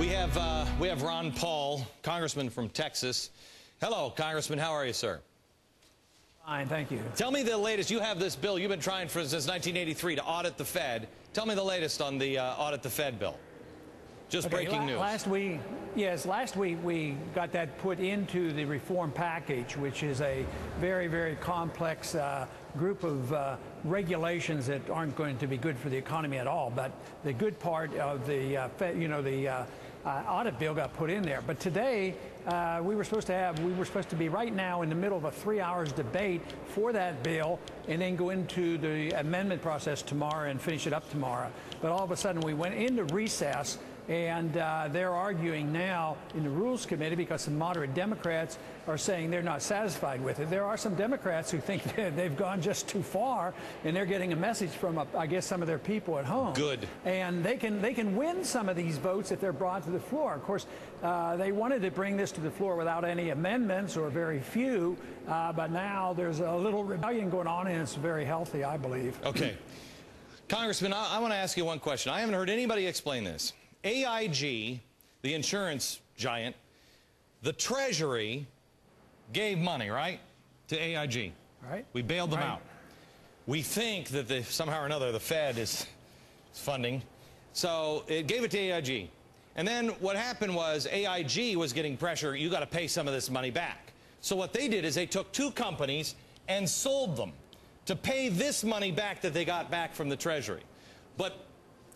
We have Ron Paul, Congressman from Texas. Hello, Congressman. How are you, sir? Fine, thank you. Tell me the latest. You have this bill you've been trying for since 1983 to audit the Fed. Tell me the latest on the audit the Fed bill. Just breaking news. Last week we got that put into the reform package, which is a very, very complex group of regulations that aren't going to be good for the economy at all. But the good part of the audit bill got put in there. But today we were supposed to be right now in the middle of a 3 hours debate for that bill, and then go into the amendment process tomorrow and finish it up tomorrow. But all of a sudden we went into recess. And they're arguing now in the Rules Committee because some moderate Democrats are saying they're not satisfied with it. There are some Democrats who think that they've gone just too far, and they're getting a message from, I guess, some of their people at home. Good. And they can win some of these votes if they're brought to the floor. Of course, they wanted to bring this to the floor without any amendments or very few, but now there's a little rebellion going on, and it's very healthy, I believe. Okay. Congressman, I want to ask you one question. I haven't heard anybody explain this. AIG, the insurance giant, the Treasury gave money, right, to AIG. Right. We bailed them out. We think that somehow or another the Fed is funding. So it gave it to AIG. And then what happened was AIG was getting pressure. You got to pay some of this money back. So what they did is they took two companies and sold them to pay this money back that they got back from the Treasury.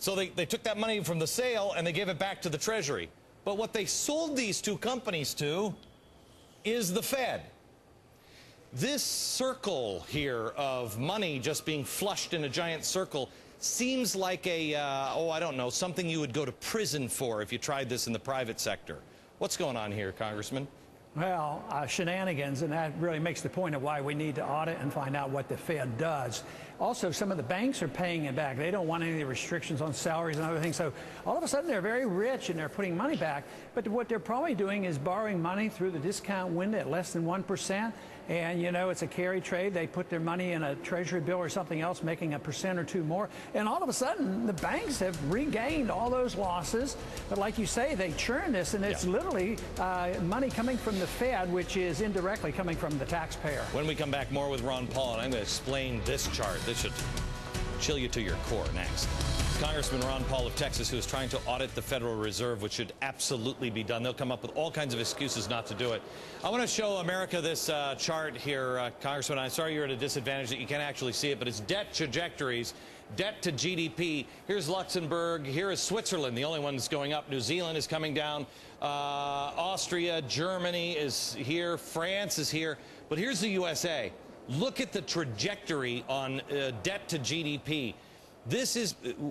So they took that money from the sale and they gave it back to the Treasury. But what they sold these two companies to is the Fed. This circle here of money just being flushed in a giant circle seems like I don't know, something you would go to prison for if you tried this in the private sector. What's going on here, Congressman? Well, shenanigans, and that really makes the point of why we need to audit and find out what the Fed does. Also, some of the banks are paying it back. They don't want any of the restrictions on salaries and other things. So all of a sudden, they're very rich and they're putting money back. But what they're probably doing is borrowing money through the discount window at less than 1%. And, you know, it's a carry trade. They put their money in a Treasury bill or something else, making 1% or 2% more. And all of a sudden, the banks have regained all those losses. But like you say, they churn this, and it's literally money coming from the Fed, which is indirectly coming from the taxpayer. When we come back, more with Ron Paul, and I'm going to explain this chart. This should chill you to your core next. Congressman Ron Paul of Texas, who is trying to audit the Federal Reserve, which should absolutely be done. They'll come up with all kinds of excuses not to do it. I want to show America this chart here, Congressman. I'm sorry you're at a disadvantage that you can't actually see it, but it's debt trajectories, debt to GDP. Here's Luxembourg. Here is Switzerland, the only one that's going up. New Zealand is coming down. Austria, Germany is here. France is here. But here's the USA. Look at the trajectory on debt to GDP.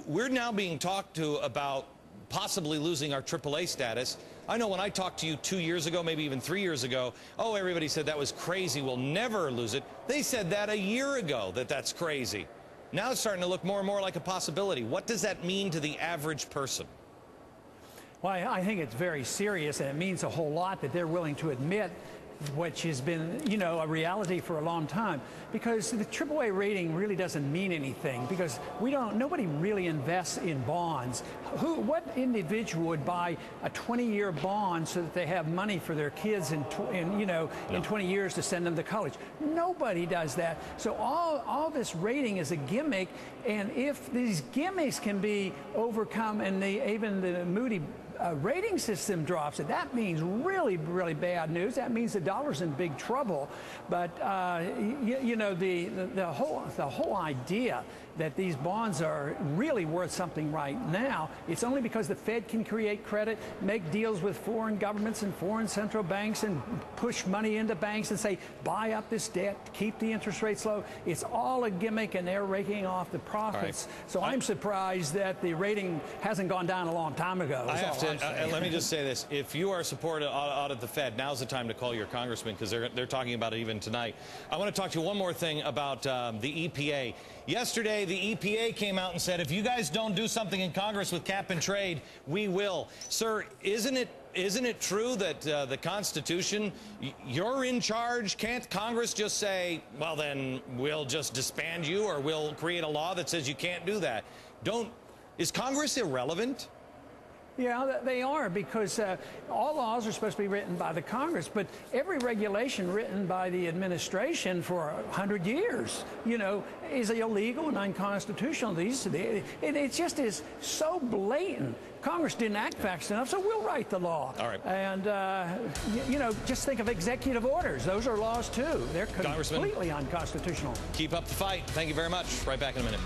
We're now being talked to about possibly losing our AAA status. I know when I talked to you 2 years ago, maybe even 3 years ago, oh, everybody said that was crazy. We'll never lose it. They said that a year ago, that's crazy. Now it's starting to look more and more like a possibility. What does that mean to the average person? Well, I think it's very serious, and it means a whole lot that they're willing to admit, which has been, you know, a reality for a long time, because the AAA rating really doesn't mean anything, because nobody really invests in bonds. What individual would buy a 20-year bond so that they have money for their kids in 20 years to send them to college? Nobody does that. So all this rating is a gimmick, and if these gimmicks can be overcome and even the Moody rating system drops it, that means really, really bad news. That means the dollar's in big trouble. But the whole idea that these bonds are really worth something right now, it's only because the Fed can create credit, make deals with foreign governments and foreign central banks, and push money into banks and say, buy up this debt, keep the interest rates low. It's all a gimmick, and they're raking off the profits. Right. So I'm surprised that the rating hasn't gone down a long time ago. Let me just say this. If you are supporting audit the Fed, now's the time to call your congressman, because they're talking about it even tonight. I want to talk to you one more thing about the EPA. Yesterday, the EPA came out and said, if you guys don't do something in Congress with cap and trade, we will. Sir, isn't it true that the Constitution, you're in charge? Can't Congress just say, well, then we'll just disband you, or we'll create a law that says you can't do that? Is Congress irrelevant? Yeah, they are, because all laws are supposed to be written by the Congress, but every regulation written by the administration for 100 years, is illegal and unconstitutional. It just is so blatant. Congress didn't act fast enough, so we'll write the law. All right. And, just think of executive orders. Those are laws, too. They're completely unconstitutional. Keep up the fight. Thank you very much. Right back in a minute.